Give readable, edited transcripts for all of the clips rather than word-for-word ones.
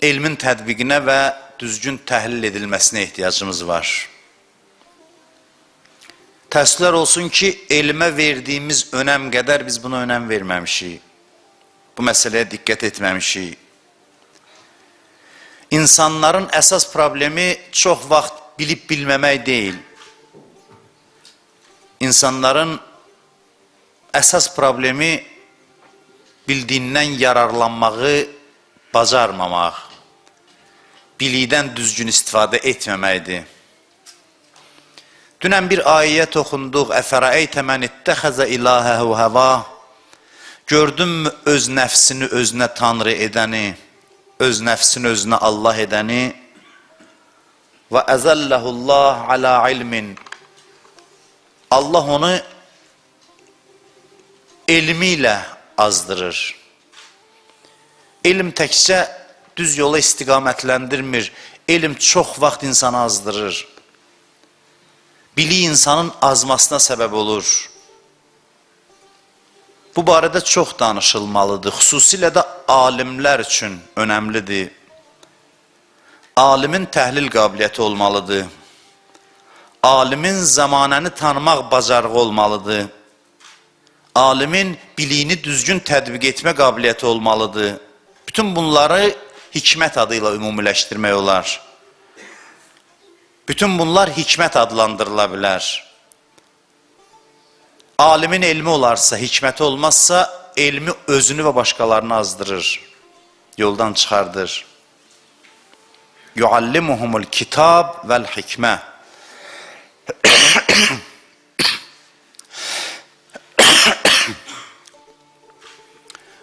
elmin tətbiqinə və düzgün təhlil edilməsinə ehtiyacımız var. Təəssüflər olsun ki, elmə verdiyimiz önəm qədər biz buna önəm verməmişik. Bu məsələyə diqqət etməmişik. İnsanların əsas problemi çox vaxt bilib-bilməmək deyil. İnsanların əsas problemi bildiyindən yararlanmağı bacarmamaq, bilikdən düzgün istifadə etməməkdir. Dünən bir ayəyə toxunduq. Əfərəeytə mən ittəxəzə ilahəhu həva. Gördünmü öz nəfsini özünə tanrı edəni, öz nəfsini özünə Allah edəni? Və əzəlləhullah alə ilmin. Allah onu elmi ilə azdırır. Elm təkcə düz yola istiqamətləndirmir. Elm çox vaxt insanı azdırır. Bilik insanın azmasına səbəb olur. Bu barədə çox danışılmalıdır. Xüsusilə də alimlər üçün önəmlidir. Alimin təhlil qabiliyyəti olmalıdır. Alimin zamanəni tanımaq bacarığı olmalıdır. Alimin biliyini düzgün tətbiq etmə qabiliyyəti olmalıdır. Bütün bunları hikmət adıyla ümumiləşdirmək olar. Bütün bunlar hikmət adlandırıla bilər. Alimin elmi olarsa, hikməti olmazsa, elmi özünü və başqalarını azdırır, yoldan çıxardır. Yuallimuhumul kitab vəl hikmə.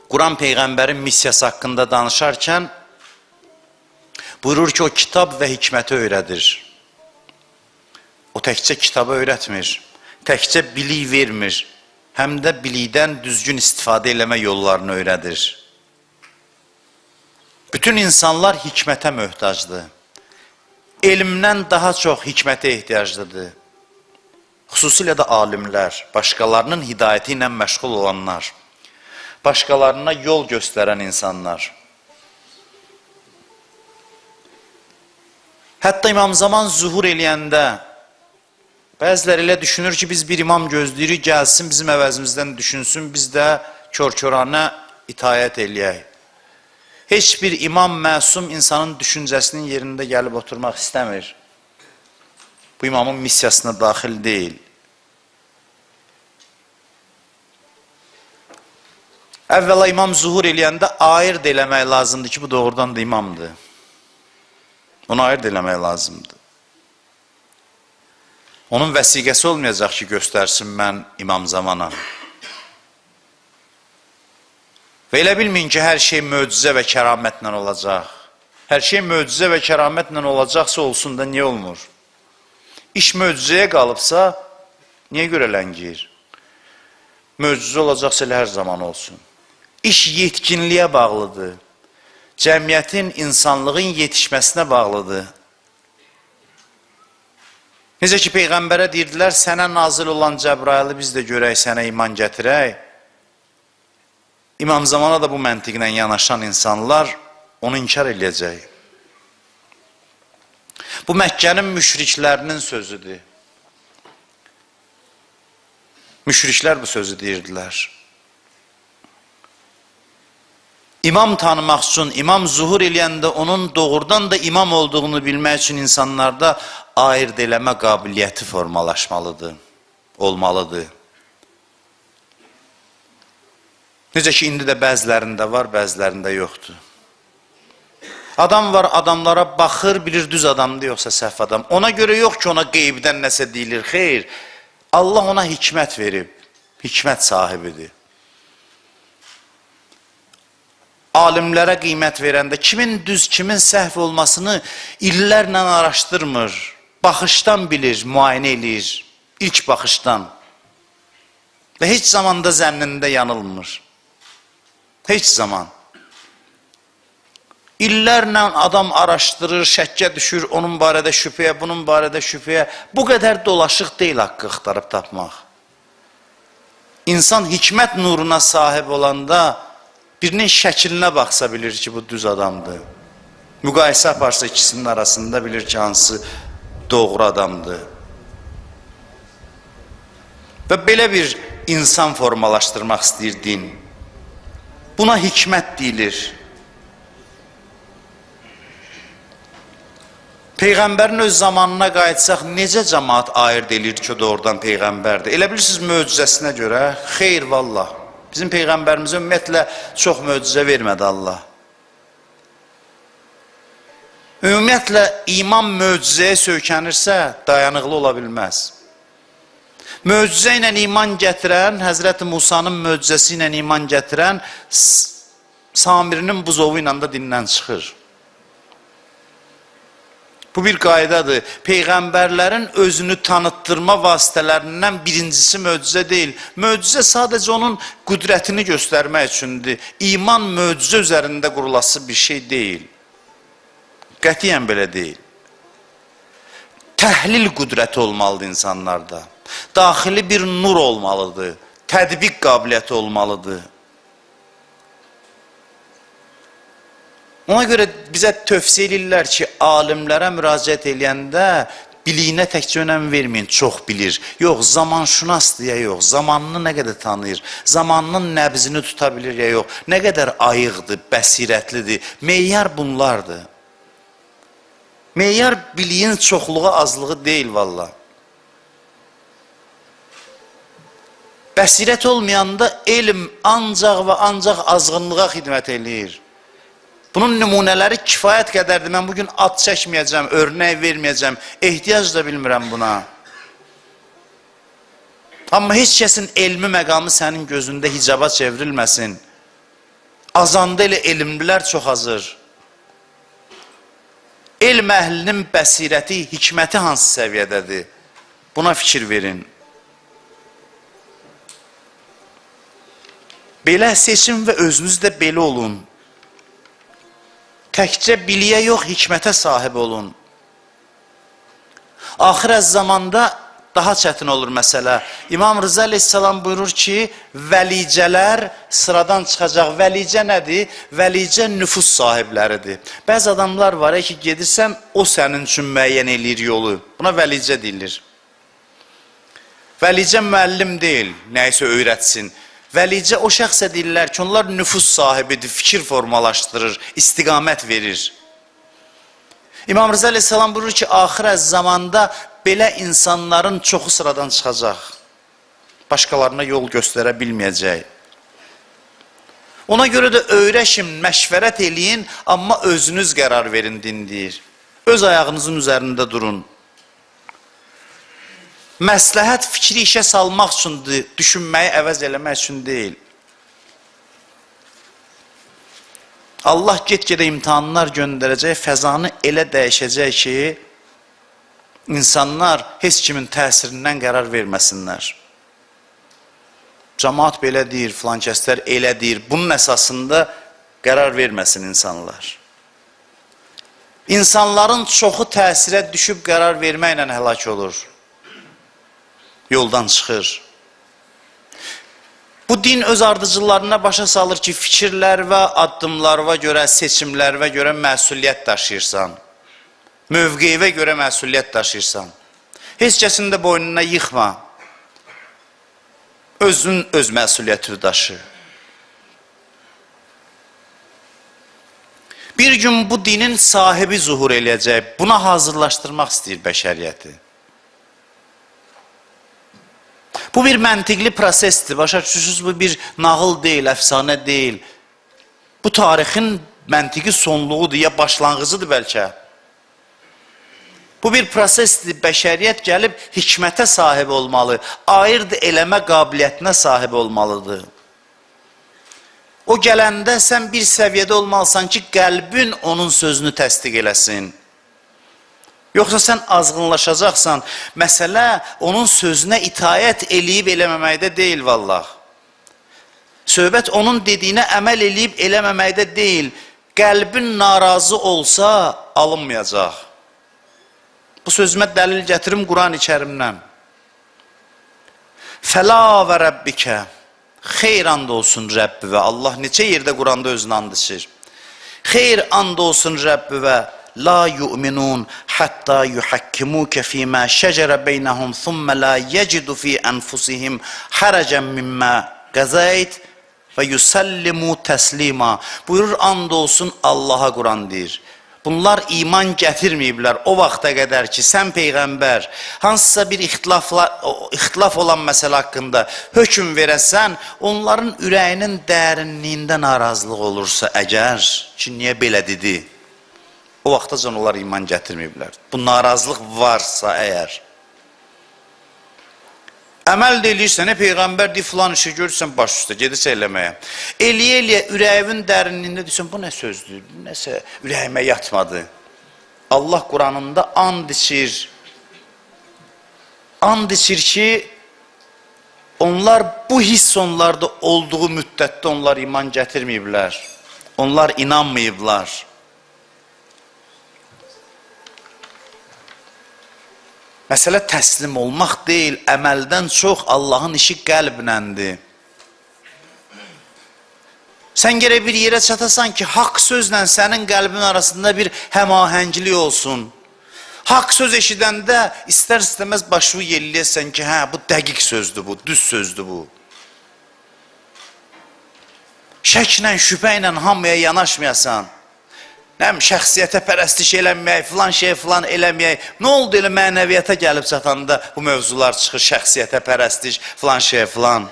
Quran Peyğəmbərin missiyası haqqında danışarkən buyurur ki, o kitab və hikməti öyrədir. O təkcə kitabı öyrətmir, təkcə bilik vermir, həm də bilikdən düzgün istifadə eləmə yollarını öyrədir. Bütün insanlar hikmətə möhtacdır. Elmdən daha çox hikmətə ehtiyaclıdır. Xüsusilə də alimlər, başqalarının hidayəti ilə məşğul olanlar, başqalarına yol göstərən insanlar. Hətta İmam Zaman zuhur eləyəndə bəziləri elə düşünür ki, biz bir imam gözləyirik, gəlsin bizim əvəzimizdən düşünsün, biz də kör-körənə itayət eləyək. Heç bir imam məsum insanın düşüncəsinin yerində gəlib oturmaq istəmir. Bu imamın missiyasına daxil deyil. Əvvəla imam zuhur eləyəndə ayırt eləmək lazımdır ki, bu doğrudan da imamdır. Onu ayırt eləmək lazımdır. Onun vəsiqəsi olmayacaq ki, göstərsin mən İmam Zamanam. Və elə bilməyin ki, hər şey möcüzə və kəramətlə olacaq. Hər şey möcüzə və kəramətlə olacaqsa olsun da niyə olmur? İş möcüzəyə qalıbsa, niyə görə ləngiyir? Möcüzə olacaqsa elə hər zaman olsun. İş yetkinliyə bağlıdır. Cəmiyyətin, insanlığın yetişməsinə bağlıdır. Necə ki, Peyğəmbərə deyirdilər, sənə nazil olan Cəbrailı biz də görək, sənə iman gətirək. İmam Zamana da bu məntiqlə yanaşan insanlar onu inkar eləyəcək. Bu Məkkənin müşriklərinin sözüdür. Müşriklər bu sözü deyirdilər. İmam tanımaq üçün, imam zuhur eləyəndə onun doğrudan da imam olduğunu bilmək üçün insanlarda ayırt eləmə qabiliyyəti formalaşmalıdır, olmalıdır. Necə ki, indi də bəzilərində var, bəzilərində yoxdur. Adam var, adamlara baxır, bilir düz adamdır, yoxsa səhv adam. Ona görə yox ki, ona qeybdən nəsə deyilir, xeyr. Allah ona hikmət verib, hikmət sahibidir. Alimlərə qiymət verəndə kimin düz, kimin səhv olmasını illərlə araşdırmır. Baxışdan bilir, müayinə edir, ilk baxışdan. Və heç zamanda zənnində yanılmır. Heç zaman. İllərlə adam araşdırır, şəkkə düşür, onun barədə şübhəyə, bunun barədə şübhəyə. Bu qədər dolaşıq deyil haqqı axtarıb tapmaq. İnsan hikmət nuruna sahib olanda birinin şəklinə baxsa bilir ki, bu düz adamdır. Müqayisə aparsa ikisinin arasında bilir ki, hansı doğru adamdır. Və belə bir insan formalaşdırmaq istəyir din. Buna hikmət deyilir. Peyğəmbərin öz zamanına qayıtsaq, necə cəmaat ayırd edir ki, o doğrudan Peyğəmbərdir? Elə bilirsiniz möcüzəsinə görə? Xeyr, vallah. Bizim Peyğəmbərimizə ümumiyyətlə çox möcüzə vermədi Allah. Ümumiyyətlə, iman möcüzəyə söykənirsə, dayanıqlı ola bilməz. Möcüzə ilə iman gətirən, Həzrəti Musanın möcüzəsi ilə iman gətirən, Samirinin buzovu ilə də dindən çıxır. Bu bir qaydadır. Peyğəmbərlərin özünü tanıtdırma vasitələrindən birincisi möcüzə deyil. Möcüzə sadəcə onun qüdrətini göstərmək üçündür. İman möcüzə üzərində qurulası bir şey deyil. Qətiyyən belə deyil. Təhlil qüdrəti olmalıdır insanlarda. Daxili bir nur olmalıdır. Tədbiq qabiliyyəti olmalıdır. Ona görə bizə tövsiyə edirlər ki, alimlərə müraciət eləyəndə biliyinə təkcə önəm verməyin, çox bilir. Yox, zamanşünasdır ya yox, zamanını nə qədər tanıyır, zamanının nəbzini tuta bilir ya yox, nə qədər ayıqdır, bəsirətlidir, meyyar bunlardır. Meyyar biliyin çoxluğu, azlığı deyil valla. Bəsirət olmayanda elm ancaq və ancaq azğınlığa xidmət eləyir. Bunun nümunələri kifayət qədərdir. Mən bugün ad çəkməyəcəm, örnək verməyəcəm, ehtiyac da bilmirəm buna. Amma heç kəsin elmi məqamı sənin gözündə hicaba çevrilməsin. Azanda elə elmlilər çox azır. Elm əhlinin bəsirəti, hikməti hansı səviyyədədir? Buna fikir verin. Belə seçin və özünüz də belə olun. Təkcə biliyə yox, hikmətə sahib olun. Axir zamanda daha çətin olur məsələ. İmam Rıza əleyhissalam buyurur ki, vəlicələr sıradan çıxacaq. Vəlicə nədir? Vəlicə nüfus sahibləridir. Bəzi adamlar var ki, gedirsən, o sənin üçün müəyyən eləyir yolu. Buna vəlicə deyilir. Vəlicə müəllim deyil, nəysə öyrətsin. Vəlicə o şəxsə deyirlər ki, onlar nüfus sahibidir, fikir formalaşdırır, istiqamət verir. İmam Rıza əleyhissalam buyurur ki, axir zamanda belə insanların çoxu sıradan çıxacaq. Başqalarına yol göstərə bilməyəcək. Ona görə də öyrəşin, məşvərət eləyin, amma özünüz qərar verin din deyir. Öz ayağınızın üzərində durun. Məsləhət fikri işə salmaq üçündür, düşünməyi əvəz eləmək üçün deyil. Allah get-gedə imtihanlar göndərəcək, fəzanı elə dəyişəcək ki, insanlar heç kimin təsirindən qərar verməsinlər. Cəmaat belə deyir, filan kəslər elə deyir, bunun əsasında qərar verməsin insanlar. İnsanların çoxu təsirə düşüb qərar verməklə həlak olur. Yoldan çıxır. Bu din öz ardıcıllarına başa salır ki, fikirlər və addımlarına görə, seçimlərə görə məsuliyyət daşıyırsan. Mövqeyivə görə məsuliyyət daşıyırsan. Heç kəsin də boynuna yıxma. Özün öz məsuliyyətini daşı. Bir gün bu dinin sahibi zuhur eləyəcək. Buna hazırlaşdırmaq istəyir bəşəriyyəti. Bu bir məntiqli prosesdir. Başa düşürsünüz, bu bir nağıl deyil, əfsanə deyil. Bu tarixin məntiqi sonluğudur, ya başlanğıcıdır bəlkə. Bu bir prosesdir. Bəşəriyyət gəlib hikmətə sahib olmalı, ayırd eləmə qabiliyyətinə sahib olmalıdır. O gələndə sən bir səviyyədə olmalısan ki, qəlbin onun sözünü təsdiq eləsin. Yoxsa sən azğınlaşacaqsan, məsələ onun sözünə itaət eləyib eləməməkdə deyil vallah. Söhbət onun dediyinə əməl eləyib eləməməkdə deyil. Qəlbin narazı olsa alınmayacaq. Bu sözümə dəlil gətirim Quran-ı Kərimdən. Fəla və Rəbbikə, xeyr and olsun Rəbbi və Allah neçə yerdə Quranda özünü and içir. Xeyr and olsun Rəbbivə, la yu'minun hatta yuhakkimuke fima şecere beynehum thumma la yecidu fi enfusihim haracen mimma qazayt ve yusallimu təslima. Buyurur, and olsun Allah'a Quran deyir. Bunlar iman gətirməyiblər o vaxta qədər ki, sən Peyğəmbər hansısa bir ixtilaf olan məsələ haqqında hökm verəsən, onların ürəyinin dərinliyində narazılıq olursa əgər, ki, niyə belə dedi? O vaxtacan onlar iman gətirməyiblər. Bu narazılıq varsa əgər. Əməl də eləyirsən, Peyğəmbər deyir, filan işi görürsən baş üstə, gedirsə eləməyə. Eləyə-eləyə ürəyimin dərinliyində deyirsən, bu nə sözdür, bu nəsə ürəyimə yatmadı. Allah Quranında and içir. And içir ki, onlar bu hiss onlarda olduğu müddətdə onlar iman gətirməyiblər. Onlar inanmayıblar. Məsələ təslim olmaq deyil, əməldən çox Allahın işi qəlbnəndir. Sən gərək bir yerə çatasan ki, haqq sözlə sənin qəlbin arasında bir həmahənglik olsun. Haqq söz eşidəndə istər-istəməz başını yelləyəsən ki, hə, bu dəqiq sözdür bu, düz sözdür bu. Şəklə, şübhə ilə hamıya yanaşmayasan. Şəxsiyyətə pərəstiş eləməyək, filan şey filan eləməyək. Nə oldu elə mənəviyyata gəlib çatanda bu mövzular çıxır, şəxsiyyətə pərəstiş, filan şey filan.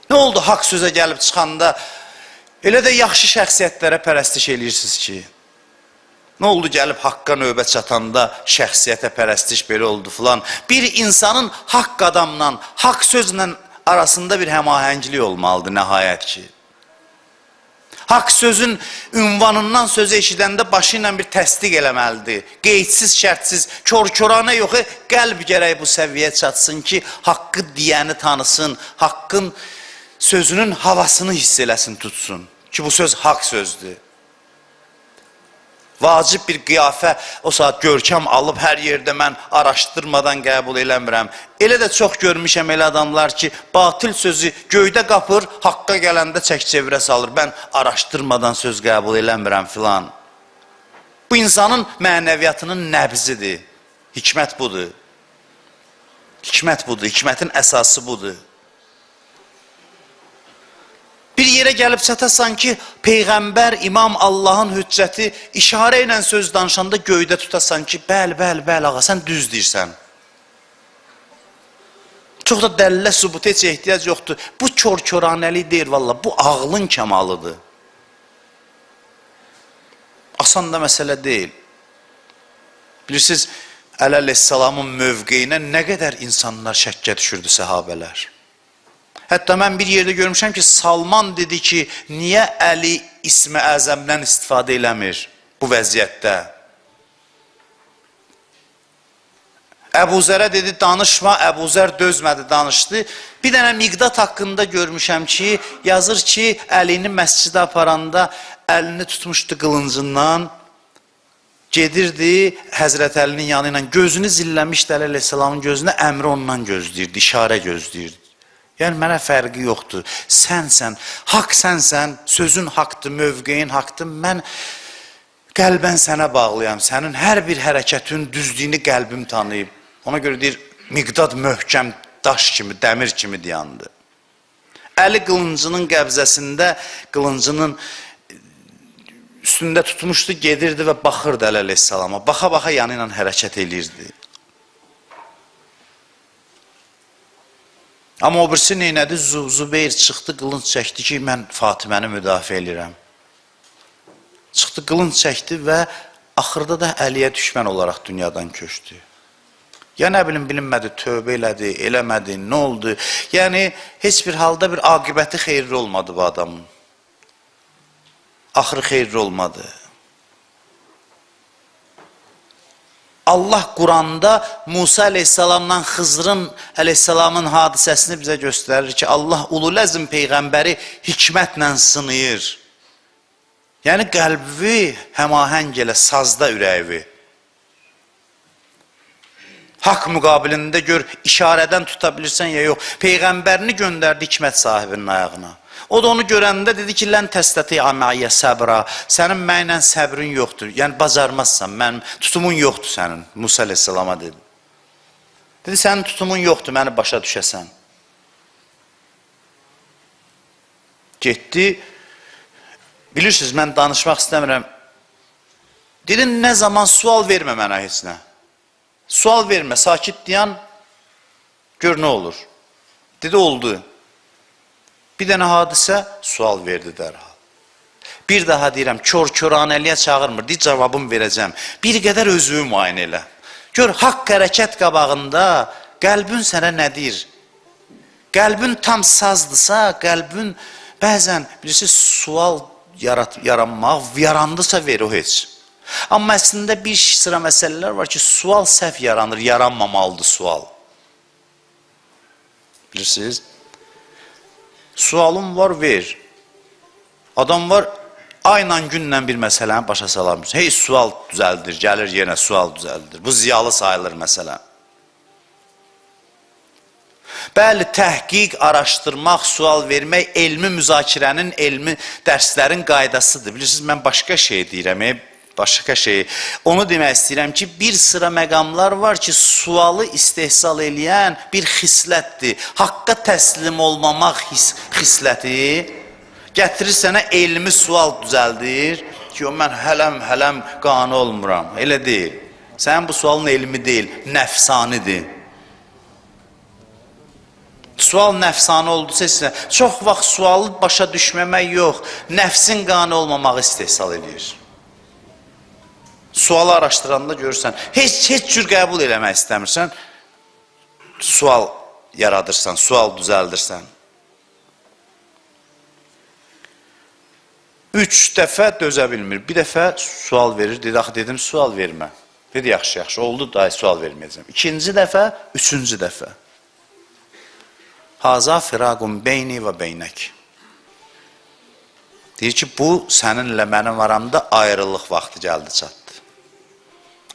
Nə oldu haqq sözə gəlib çıxanda elə də yaxşı şəxsiyyətlərə pərəstiş eləyirsiniz ki. Nə oldu gəlib haqqa növbə çatanda şəxsiyyətə pərəstiş belə oldu filan. Bir insanın haqq adamla, haqq sözlə arasında bir həmahənglik olmalıdır nəhayət ki. Haqq sözün ünvanından sözü eşidəndə başı ilə bir təsdiq eləməlidir. Qeydsiz, şərtsiz, kör-körana yox, qəlb gərək bu səviyyə çatsın ki, haqqı deyəni tanısın, haqqın sözünün havasını hiss eləsin, tutsun. Ki, bu söz haqq sözdür. Vacib bir qiyafə o saat görkəm alıb hər yerdə mən araşdırmadan qəbul eləmirəm. Elə də çox görmüşəm elə adamlar ki, batil sözü göydə qapır, haqqa gələndə çək-çevirə salır. Mən araşdırmadan söz qəbul eləmirəm filan. Bu insanın mənəviyyatının nəbzidir. Hikmət budur. Hikmət budur, hikmətin əsası budur. Bir yerə gəlib çatasan ki, Peyğəmbər, İmam Allahın hüccəti işarə ilə söz danışanda göydə tutasan ki, bəli, ağa, sən düz deyirsən. Çox da dəlilə sübut heç ehtiyac yoxdur. Bu kör-köranəlik deyir, valla, bu ağlın kəmalıdır. Asan da məsələ deyil. Bilirsiniz, Əli əleyhissalamın mövqeyinə nə qədər insanlar şəkkə düşürdü səhabələr. Hətta mən bir yerdə görmüşəm ki, Salman dedi ki, niyə Əli ismi əzəmdən istifadə eləmir bu vəziyyətdə? Əbu Zərə dedi, danışma, Əbu Zər dözmədi, danışdı. Bir dənə Miqdad haqqında görmüşəm ki, yazır ki, Əlini məscidə aparanda əlini tutmuşdu qılıncından, gedirdi Həzrət Əlinin yanı ilə, gözünü zilləmişdi Əli əleyhissalamın gözünə, əmri ondan gözləyirdi, işarə gözləyirdi. Yəni, mənə fərqi yoxdur. Sənsən, haqq sənsən, sözün haqqdır, mövqeyin haqqdır. Mən qəlbən sənə bağlıyam. Sənin hər bir hərəkətin düzlüyünü qəlbim tanıyıb. Ona görə deyir, Miqdad möhkəm daş kimi, dəmir kimi dayandı. Əli qılıncının qəbzəsində, qılıncının üstündə tutmuşdu, gedirdi və baxırdı Əli əleyhissalama. Baxa-baxa yanı ilə hərəkət edirdi. Amma o birisi neynədi? Zübeyir çıxdı, qılınc çəkdi ki, mən Fatiməni müdafiə edirəm. Çıxdı, qılınc çəkdi və axırda da Əliyə düşmən olaraq dünyadan köçdü. Ya nə bilim, bilinmədi, tövbə elədi, eləmədi, nə oldu? Yəni, heç bir halda bir aqibəti xeyirli olmadı bu adamın. Axırı xeyirli olmadı. Allah Quranda Musa əleyhissalamla Xızrın əleyhissalamın hadisəsini bizə göstərir ki, Allah Ululəzm Peyğəmbəri hikmətlə sınıyır. Yəni, qəlbi həmahəng elə, sazda ürəyi. Haqq müqabilində gör, işarədən tuta bilirsən ya yox. Peyğəmbərini göndərdi hikmət sahibinin ayağına. O da onu görəndə dedi ki, lən təstəti əməyyə səbra. Sənin mənlə səbrin yoxdur. Yəni, bacarmazsan, mənim tutumun yoxdur sənin. Musa əleyhissalama dedi. Dedi, sənin tutumun yoxdur, məni başa düşəsən. Getdi, bilirsiniz, mən danışmaq istəmirəm. Dedi, nə zaman sual vermə mənə heç nə. Sual vermə, sakit deyən, gör nə olur. Dedi, oldu. Bir dənə hadisə, sual verdi dərhal. Bir daha deyirəm, kör-köranəliyə çağırmır, deyir, cavabımı verəcəm. Bir qədər özümü müayinə elə. Gör, haqq hərəkət qabağında qəlbin sənə nə deyir? Qəlbin tam sazdırsa, qəlbin bəzən, bilirsiniz, sual yaranmaq, yarandısa ver o heç. Amma əslində bir sıra məsələlər var ki, sual səhv yaranır, yaranmamalıdır sual. Bilirsiniz? Sualım var, ver. Adam var, ayla günlə bir məsələni başa salamır. Hey, sual düzəldir, gəlir yenə sual düzəldir. Bu ziyalı sayılır məsələ. Bəli, təhqiq, araşdırmaq, sual vermək, elmi müzakirənin, elmi dərslərin qaydasıdır. Bilirsiniz, mən başqa şey deyirəm, başqa şey. Onu demək istəyirəm ki, bir sıra məqamlar var ki, sualı istehsal eləyən bir xislətdir. Haqqa təslim olmamaq xisləti gətirir sənə elmi sual düzəldir ki, mən hələm qane olmuram. Elə deyil. Sənin bu sualın elmi deyil, nəfsanidir. Sual nəfsani oldusa sizə, çox vaxt sualı başa düşməmək yox, nəfsin qane olmamağı istehsal edir. Sualı araşdıranda görürsən, heç cür qəbul eləmək istəmirsən, sual yaradırsan, sual düzəldirsən. 3 dəfə dözə bilmir, bir dəfə sual verir, dedi, axı dedim, sual vermə. Dedi, yaxşı, oldu, dahi sual verməyəcəm. 2-ci dəfə, 3-cü dəfə. Haza firaqun beyni və beynək. Deyir ki, bu səninlə mənim aramda ayrılıq vaxtı gəldi, çatdı.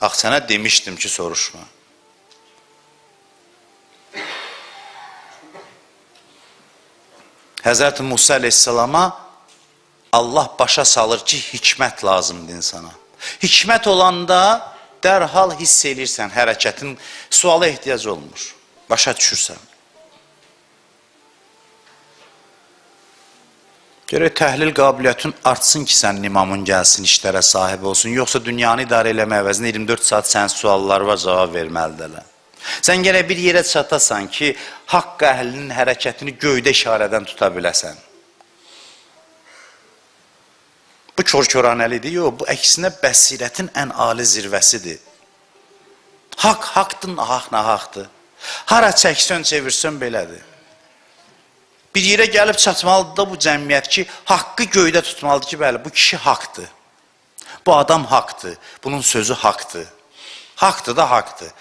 Ax, sənə demişdim ki, soruşma. Həzrət Musa əleyhissalama Allah başa salır ki, hikmət lazımdır insana. Hikmət olanda dərhal hiss eləyirsən, hərəkətin suala ehtiyac olmur. Başa düşürsən. Görək, təhlil qabiliyyətin artsın ki, sənin imamın gəlsin, işlərə sahib olsun. Yoxsa dünyanı idarə eləmək əvəzində 24 saat sənin suallar var, cavab verməlidirlər. Sən gərək bir yerə çatasan ki, haqq əhlinin hərəkətini göydə işarədən tuta biləsən. Bu kör-köranəlidir, yox, bu əksinə bəsirətin ən ali zirvəsidir. Haqq haqdır, nahaq nahaqdır. Hara çəksən, çevirsən belədir. Bir yerə gəlib çatmalıdır da bu cəmiyyət ki, haqqı göydə tutmalıdır ki, bəli, bu kişi haqdır. Bu adam haqdır, bunun sözü haqdır. Haqdır da haqdır.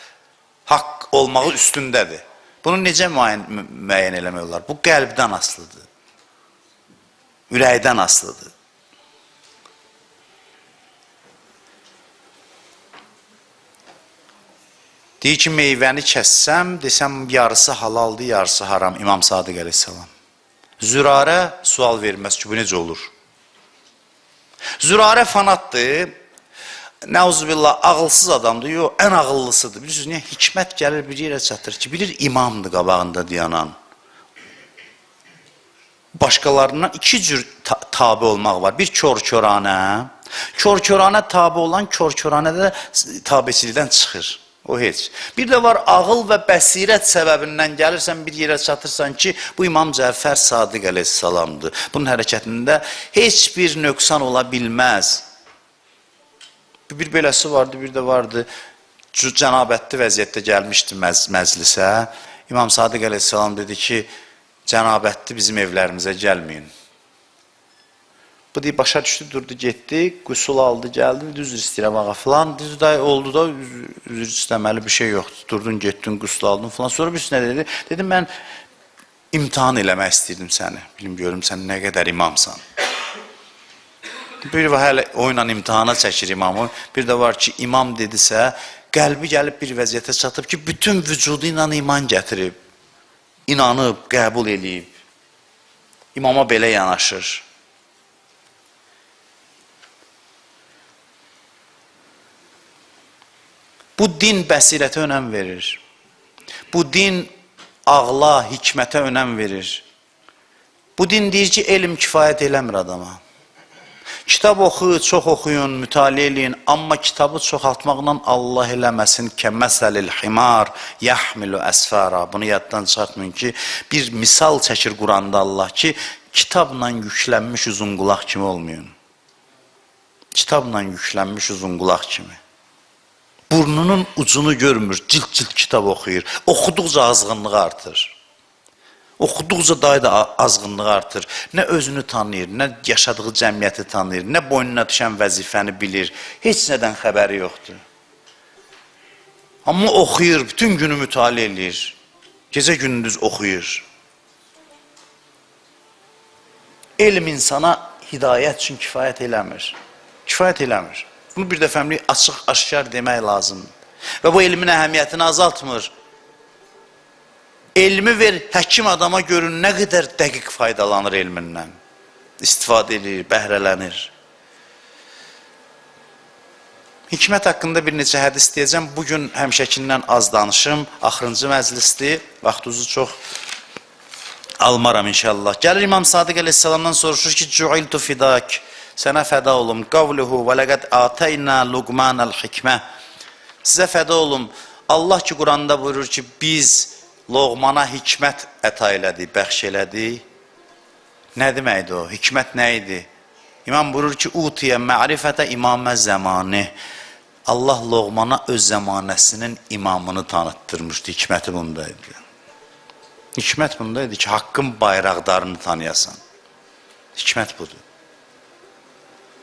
Haqq olmağı üstündədir. Bunu necə müəyyən eləmək olar? Bu qəlbdən asılıdır. Ürəkdən asılıdır. Deyir ki, meyvəni kəssəm, desəm, yarısı halaldır, yarısı haram. İmam Sadiq əleyhissalam. Zürarə sual verməz ki, bu necə olur? Zürarə fanatdır, nəuzubillah, ağılsız adamdır, yox, ən ağıllısıdır. Bilirsiniz, niyə? Hikmət gəlir bir yerə çatır ki, bilir imamdır qabağında dayanan. Başqalarından 2 cür tabi olmaq var. Bir kör-köranə. Kör-köranə tabi olan kör-köranədə tabiçilikdən çıxır. O heç. Bir də var, ağıl və bəsirət səbəbindən gəlirsən, bir yerə çatırsan ki, bu İmam Cəfər Sadiq əleyhissalamdır. Bunun hərəkətində heç bir nöqsan ola bilməz. Bir beləsi vardı, bir də vardı. Cənabətli vəziyyətdə gəlmişdi məclisə. İmam Sadiq əleyhissalam dedi ki, cənabətli bizim evlərimizə gəlməyin. Bu deyib, başa düşdü, durdu, getdi, qüsul aldı, gəldi, üzr istəyirəm ağa filan, düz da oldu da, üzr istəməli bir şey yoxdur, durdun, getdin, qüsul aldın filan, sonra bir üstünə dedi, dedim, mən imtihan eləmək istəyirdim səni, bilim, görüm, sən nə qədər imamsan. Bir var, hələ oyla imtihana çəkir imamı, bir də var ki, imam dedisə, qəlbi gəlib bir vəziyyətə çatıb ki, bütün vücudu ilə iman gətirib, inanıb, qəbul eləyib. İmama belə yanaşır. Bu din bəsirətə önəm verir. Bu din ağla, hikmətə önəm verir. Bu din deyir ki, elm kifayət eləmir adama. Kitab oxuyun, çox oxuyun, mütaliə eləyin, amma kitabı çoxaltmaqla Allah eləməsin kəməsəlil himar yəhmilu əsfara. Bunu yaddan çıxartmayın ki, bir misal çəkir Quranda Allah ki, kitabla yüklənmiş uzunqulaq kimi olmayın. Kitabla yüklənmiş uzunqulaq kimi. Burnunun ucunu görmür, cilt-cilt kitab oxuyur. Oxuduqca azğınlığı artır. Oxuduqca daha da azğınlığı artır. Nə özünü tanıyır, nə yaşadığı cəmiyyəti tanıyır, nə boynuna düşən vəzifəni bilir. Heç nədən xəbəri yoxdur. Amma oxuyur, bütün günü mütaliə edir. Gecə gündüz oxuyur. Elm insana hidayət üçün kifayət eləmir. Kifayət eləmir. Bunu bir dəfəmlik açıq, aşkar demək lazımdır. Və bu elmin əhəmiyyətini azaltmır. Elmi ver, həkim adama görün nə qədər dəqiq faydalanır elmindən. İstifadə edir, bəhrələnir. Hikmət haqqında bir neçə hədis deyəcəm. Bugün həmişəkindən az danışım. Axırıncı məclisdir. Vaxtınızı çox almaram inşallah. Gəlir İmam Sadiq əleyhissalamdan soruşur ki, Cu'iltu fidak. Sənə fəda olum. Qavluhu və ləqəd atəynə luqmanəl hikmə. Sizə fəda olum. Allah ki, Quranda buyurur ki, biz Loğmana hikmət əta elədi, bəxş elədi. Nə deməkdir o? Hikmət nə idi? İmam buyurur ki, utiyə mərifətə imamə zamanı. Allah Loğmana öz zamanəsinin imamını tanıttırmışdı. Hikməti bundaydı. Hikmət bundaydı ki, haqqın bayraqdarını tanıyasan. Hikmət budur.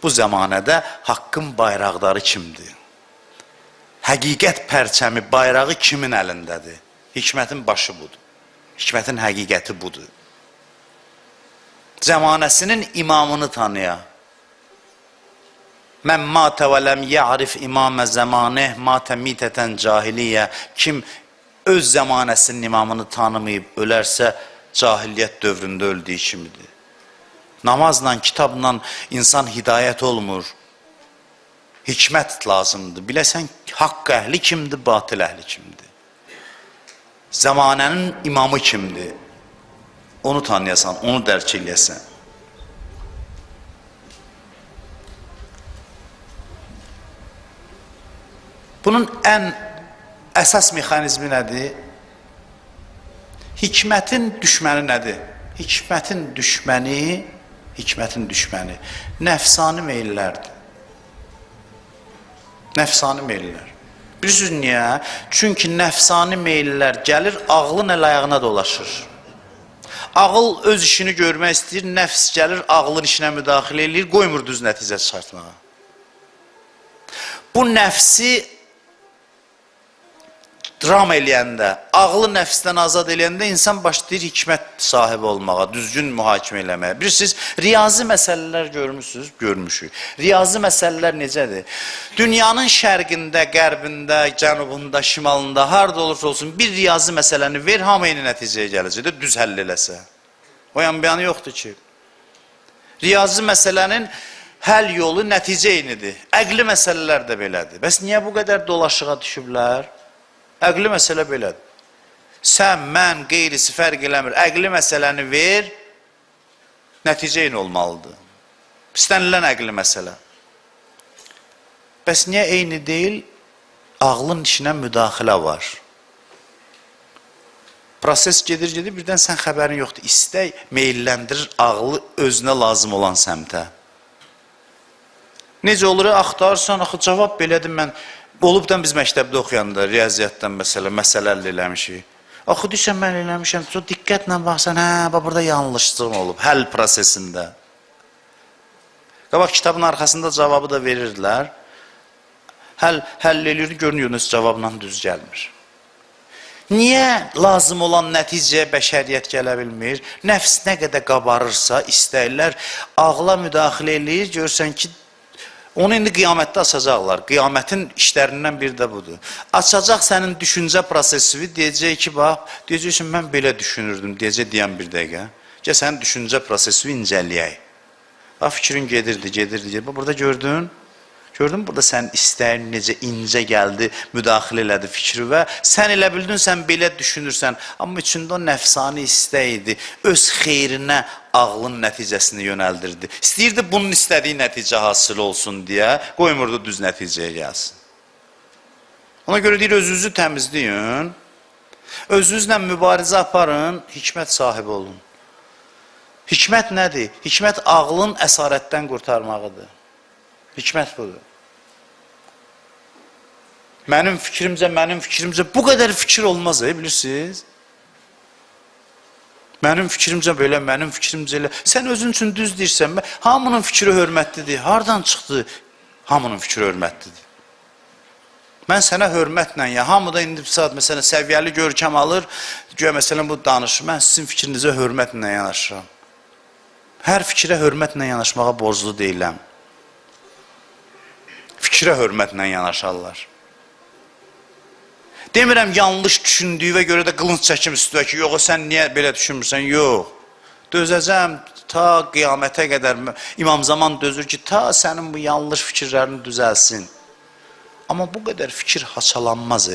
Bu zamanədə haqqın bayraqdarı kimdir? Həqiqət pərçəmi, bayrağı kimin əlindədir? Hikmətin başı budur. Hikmətin həqiqəti budur. Zəmanəsinin imamını tanıya. Mən matə və ləm ya'rif imamə zəmaneh matə mitətən cahiliyyə. Kim öz zəmanəsinin imamını tanımayıb ölərsə, cahiliyyət dövründə öldüyü kimidir. Namazla, kitabla insan hidayət olmur. Hikmət lazımdır. Biləsən, haqq əhli kimdir, batıl əhli kimdir? Zamanənin imamı kimdir? Onu tanıyasan, onu dərk eləyəsən. Bunun ən əsas mexanizmi nədir? Hikmətin düşməni nədir? Hikmətin düşməni nəfsani meyillərdir. Nəfsani meyillər. Bilirsiniz niyə? Çünki nəfsani meyillər gəlir, ağlın əl ayağına dolaşır. Ağıl öz işini görmək istəyir, nəfs gəlir, ağlın işinə müdaxilə edir, qoymur düz nəticə çıxartmağa. Bu nəfsi dram eləyəndə, ağlı nəfsdən azad eləyəndə insan başlayır hikmət sahibi olmağa, düzgün mühakimə eləməyə. Bilirsiniz, riyazi məsələlər görmüşsünüz? Görmüşük. Riyazi məsələlər necədir? Dünyanın şərqində, qərbində, cənubunda, şimalında, harada olursa olsun bir riyazi məsələni ver, hamı eyni nəticəyə gələcək, düz həll eləsə. O yanı yoxdur ki. Riyazi məsələnin həll yolu nəticə eynidir. Əqli məsələlər də belədir. Bəs niyə bu qədər dolaşığa düşüblər? Əqli məsələ belədir. Sən, mən, qeyrisi fərq eləmir. Əqli məsələni ver, nəticə eyni olmalıdır. İstənilən əqli məsələ. Bəs niyə eyni deyil? Ağlın işinə müdaxilə var. Proses gedir, birdən sən xəbərin yoxdur. İstək meyilləndirir ağlı özünə lazım olan səmtə. Necə olur? Axtarsan, axı cavab belədir mən. Olubdan biz məktəbdə oxuyanda, riyaziyyatdan məsələlər eləmişik. Axı deyirsən, mən eləmişəm, sonra diqqətlə baxsan, burada yanlışlığım olub, həll prosesində. Qabaq kitabın arxasında cavabı da verirdilər. Həll eləyir, görünüyorsunuz, cavabla düz gəlmir. Niyə lazım olan nəticəyə bəşəriyyət gələ bilmir? Nəfs nə qədər qabarırsa, istəklər, ağla müdaxilə eləyir, görürsən ki, onu indi qiyamətdə açacaqlar. Qiyamətin işlərindən biri də budur. Açacaq sənin düşüncə prosesini, deyəcək ki, bax, deyəcəksin, mən belə düşünürdüm, deyəcək deyən bir dəqiqə. Gəl sənin düşüncə prosesini incələyək. Bax, fikrin gedirdi. Burada gördün? Gördün burada sənin istəyin necə incə gəldi, müdaxilə elədi fikri və sən elə bildin, sən belə düşünürsən. Amma içində o nəfsani istək idi, öz xeyrinə ağlın nəticəsini yönəldirdi. İstəyirdi bunun istədiyi nəticə hasıl olsun deyə, qoymurdu düz nəticəyə gəlsin. Ona görə deyir, özünüzü təmizləyin, özünüzlə mübarizə aparın, hikmət sahibi olun. Hikmət nədir? Hikmət ağlın əsarətdən qurtarmağıdır. Hikmət budur. Mənim fikrimcə bu qədər fikir olmaz, bilirsiniz? Mənim fikrimcə belə, mənim fikrimcə elə. Sən özün üçün düz deyirsən, hamının fikri hörmətlidir. Hardan çıxdı? Hamının fikri hörmətlidir. Mən sənə hörmətlə, ya hamıda indi saat məsələn səviyyəli görkəm alır, güya məsələn bu danışır, mən sizin fikrinizə hörmətlə yanaşıram. Hər fikrə hörmətlə yanaşmağa borclu deyiləm. Fikrə hörmətlə yanaşarlar. Demirəm yanlış düşündüyüvə görə də qılınc çəkim üstüdə ki, yox, sən niyə belə düşünmürsən? Yox. Dözəcəm ta qiyamətə qədər. İmam Zaman dözür ki, ta sənin bu yanlış fikirlərini düzəlsin. Amma bu qədər fikir haçalanmaz.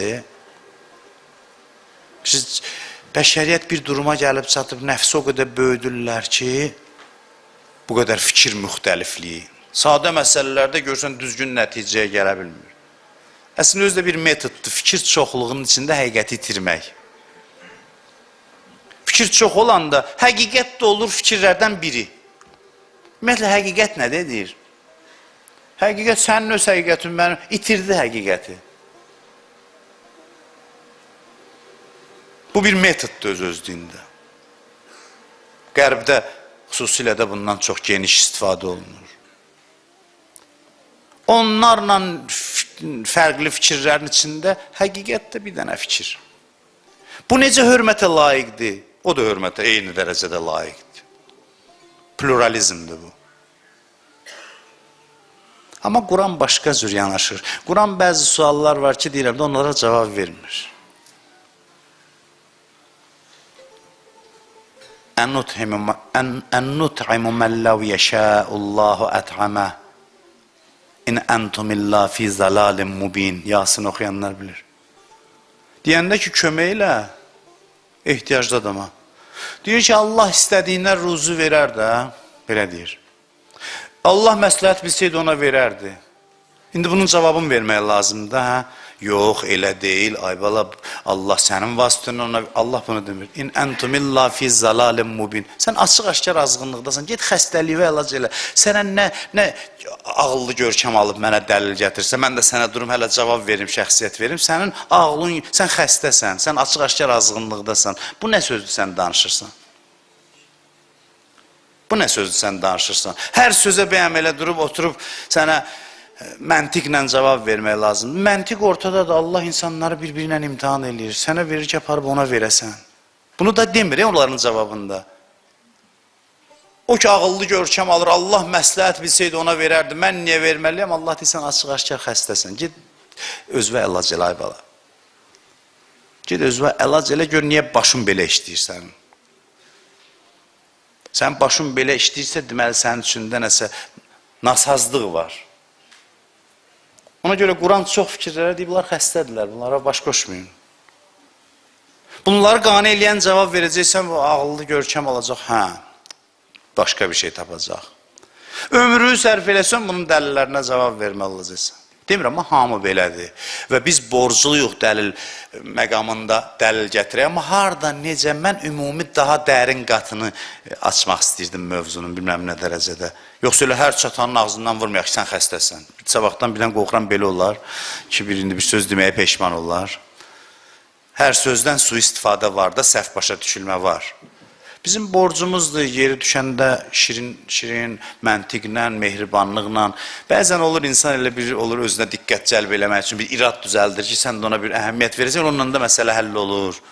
Bəşəriyyət bir duruma gəlib çatıb, nəfsi o qədər böyüdürlər ki, bu qədər fikir müxtəlifliyi. Sadə məsələlərdə görsən düzgün nəticəyə gələ bilmir. Əslində özü də bir metoddur, fikir çoxluğunun içində həqiqəti itirmək. Fikir çox olanda həqiqət də olur fikirlərdən biri. Ümumiyyətlə, həqiqət nə deyir? Həqiqət sənin öz həqiqətin mənim, itirdi həqiqəti. Bu bir metoddur öz-özlüyündə. Qərbdə xüsusilə də bundan çox geniş istifadə olunur. Onlarla fərqli fikirlərin içində həqiqət də bir dənə fikir. Bu necə hörmətə layiqdir? O da hörmətə eyni dərəcədə layiqdir. Pluralizmdir bu. Amma Quran başqa cür yanaşır. Quran bəzi suallar var ki, deyirəm də onlara cavab vermir. Ən nut'imu mən ləv yəşəullahu ət'amə İn entum illa fi zalalin mubin. Yasin oxuyanlar bilir. Deyəndə ki, kömək ilə ehtiyaclı adama. Deyir ki, Allah istədiyinə ruzu verər də, belə deyir. Allah məsləhət bilsəydi ona verərdi. İndi bunun cavabını vermək lazımdır, hə? Yox, elə deyil, ay bala, Allah sənin vasitənin ona, Allah bunu demir. İn entum illa fi zalalin mubin. Sən açıq-aşkar azğınlıqdasan, get xəstəliyə əlac elə. Sənə nə ağıllı görkəm alıb mənə dəlil gətirsə, mən də sənə durum hələ cavab verim, şəxsiyyət verim. Sənin ağlın, sən xəstəsən, sən açıq-aşkar azğınlıqdasan. Bu nə sözdür sən danışırsan? Bu nə sözdür sən danışırsan? Hər sözə bəyəm elə durub, oturub sənə məntiqlə cavab vermək lazım. Məntiq ortadadır, Allah insanları bir-birinə imtihan edir. Sənə verir ki, aparıb ona verəsən. Bunu da demir, onların cavabında. O ki, ağıllı görkəm alır, Allah məsləhət bilsəydi ona verərdi. Mən niyə verməliyəm? Allah deyirsən, açıq-aşkar xəstəsən. Gid özvə əlac elə, ay bala. Gid özvə əlac elə, gör niyə başın belə işləyirsən. Sən başın belə işləyirsə, deməli sənin içində nəsə nasazlıq var. Ona görə Quran çox fikirlərə deyib, bunlar xəstədirlər, bunlara baş qoşmayın. Bunları qane eləyən cavab verəcəksən, bu ağıllı görkəm alacaq, hə, başqa bir şey tapacaq. Ömrünü sərf eləsən, bunun dəlillərinə cavab verməli olacaqsan. Demirəm, amma hamı belədir. Və biz borcluyuq dəlil məqamında dəlil gətirək. Amma harada, necə, mən ümumi daha dərin qatını açmaq istəyirdim mövzunun, bilməm nə dərəcədə. Yoxsa elə hər çatanın ağzından vurmayaq ki, sən xəstəsən. Bir sabahdan bilən qorxuram belə olar ki, indi bir söz deməyə peşman olar. Hər sözdən sui-istifadə var da, səhv başa düşülmə var. Bizim borcumuzdur, yeri düşəndə şirin, məntiqlə, mehribanlıqla. Bəzən olur, insan elə bir olur, özünə diqqət cəlb eləmək üçün bir irad düzəldir ki, sən də ona bir əhəmiyyət verəcəksən, onunla da məsələ həll olur.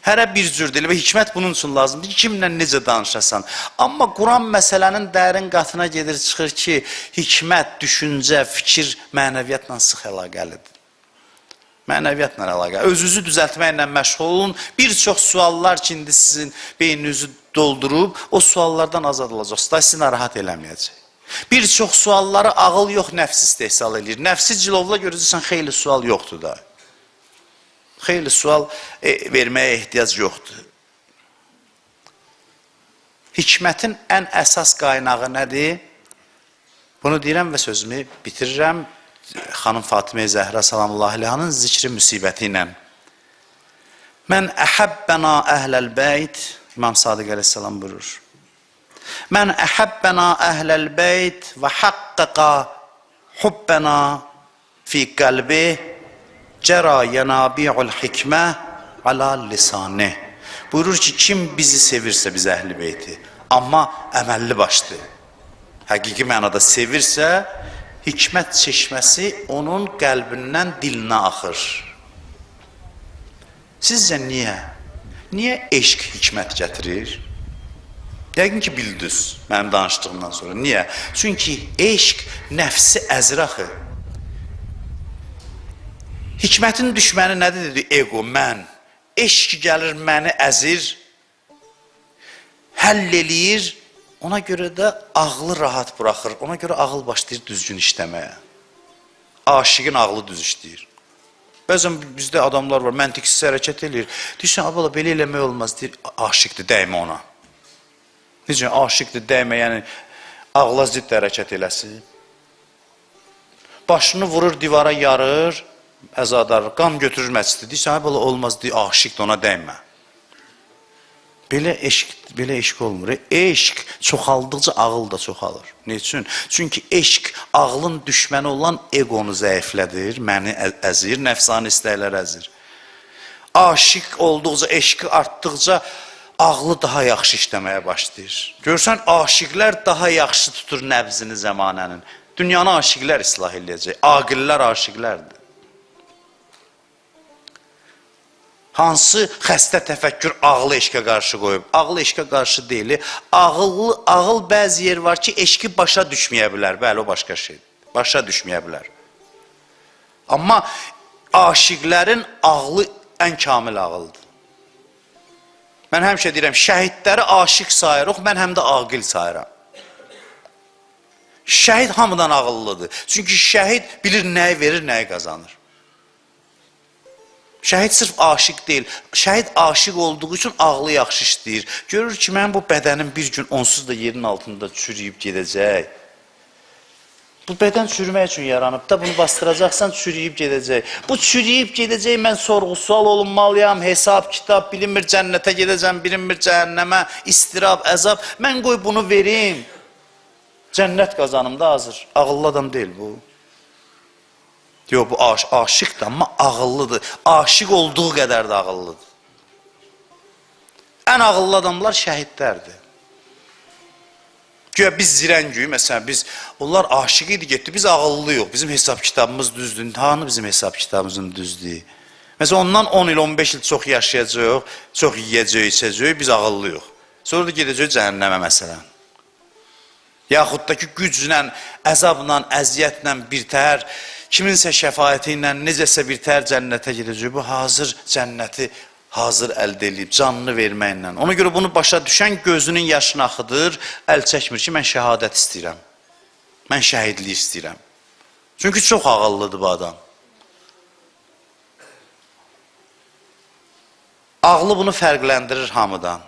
Hərə bir cür deyil və hikmət bunun üçün lazımdır ki, kimlə necə danışasan. Amma Quran məsələnin dərin qatına gedir, çıxır ki, hikmət, düşüncə, fikir, mənəviyyatla sıx əlaqəlidir. Mənəviyyatla əlaqə. Özünüzü düzəltməklə məşğul olun. Bir çox suallar ki, indi sizin beyninizi doldurub, o suallardan azad olacaqsınız. Da sizi narahat eləməyəcək. Bir çox sualları ağıl yox, nəfs istehsal edir. Nəfsi cilovla görəcəksən, xeyli sual yoxdur da. Xeyli sual verməyə ehtiyac yoxdur. Hikmətin ən əsas qaynağı nədir? Bunu deyirəm və sözümü bitirirəm. Xanım Fatimə Zəhra salamullahi aleyhanın zikri müsibəti ilə. Mən əhəbbənə əhləl bəyt, İmam Sadiq əleyhissalam buyurur. Mən əhəbbənə əhləl bəyt və haqqəqa hubbənə fi qəlbi cəra yənabi'ul hikmə alə lisanı. Buyurur ki, kim bizi sevirsə, biz əhl-i beyti, amma əməlli başdır. Həqiqi mənada sevirsə, hikmət çeşməsi onun qəlbindən dilinə axır. Sizcə niyə? Niyə eşq hikmət gətirir? Yəqin ki, bildiniz mənim danışdığımdan sonra. Niyə? Çünki eşq nəfsi əzir axı. Hikmətin düşməni nədir dedi? Ego, mən. Eşq gəlir, məni əzir, həll eləyir, ona görə də ağlı rahat buraxır, ona görə ağıl başlayır düzgün işləməyə. Aşiqin ağlı düz işləyir. Bəzən bizdə adamlar var, məntiqsiz hərəkət eləyir. Deyirsən, abala, belə eləmək olmaz, deyir, aşiqdir, dəymə ona. Necə, aşiqdir, dəymə, yəni ağla zidd hərəkət eləsin. Başını vurur, divara yarır, əzadar, qan götürür məsciddə. Deyirsən, abala, olmaz, deyir, aşiqdir, ona dəymə. Belə eşq olmur. Eşq çoxaldıqca ağıl da çoxalır. Ne üçün? Çünki eşq ağlın düşməni olan egonu zəiflədir, məni əzir, nəfsani istəklər əzir. Aşiq olduqca, eşqi artdıqca ağlı daha yaxşı işləməyə başlayır. Görsən, aşiqlər daha yaxşı tutur nəbzini zəmanənin. Dünyanı aşiqlər islah eləyəcək. Aqillər aşiqlərdir. Hansı xəstə təfəkkür ağlı eşqə qarşı qoyub? Ağlı eşqə qarşı deyil. Ağıl bəzi yer var ki, eşqi başa düşməyə bilər. Bəli, o başqa şeydir. Başa düşməyə bilər. Amma aşiqlərin ağlı ən kamil ağıldır. Mən həmişə deyirəm, şəhidləri aşiq sayırıq, mən həm də aqil sayıram. Şəhid hamıdan ağıllıdır. Çünki şəhid bilir nəyi verir, nəyi qazanır. Şəhid sırf aşiq deyil, şəhid aşiq olduğu üçün ağlı yaxşı işləyir. Görür ki, mənim bu bədənim bir gün onsuz da yerin altında çürüyüb gedəcək. Bu bədən çürümək üçün yaranıb da, bunu bastıracaqsan çürüyüb gedəcək. Bu çürüyüb gedəcək, mən sorğu-sual olunmalıyam, hesab, kitab, bilinmir cənnətə gedəcəm, bilinmir cəhənnəmə, istirab, əzab. Mən qoy bunu verim. Cənnət qazanımda hazır. Ağıllı adam deyil bu. Yox, bu aşiqdir, amma ağıllıdır. Aşiq olduğu qədər də ağıllıdır. Ən ağıllı adamlar şəhidlərdir. Güya biz zirəngüyü, məsələn, onlar aşiq idi, getdi, biz ağıllıyıq, bizim hesab kitabımız düzdür. Hanı bizim hesab kitabımızın düzdür? Məsələn, ondan 10 il, 15 il çox yaşayacaq, çox yiyəcək, içəcək, biz ağıllıyıq. Sonra da gedəcək cəhənnəmə, məsələn. Yaxud da ki, güclə, əzabla, əziyyətlə birtəhər, kiminsə şəfayəti ilə necəsə birtəhər cənnətə gedəcək. Bu hazır cənnəti hazır əldə edib, canını verməklə. Ona görə bunu başa düşən gözünün yaşını axıdır, əl çəkmir ki, mən şəhadət istəyirəm. Mən şəhidlik istəyirəm. Çünki çox ağıllıdır bu adam. Ağlı bunu fərqləndirir hamıdan.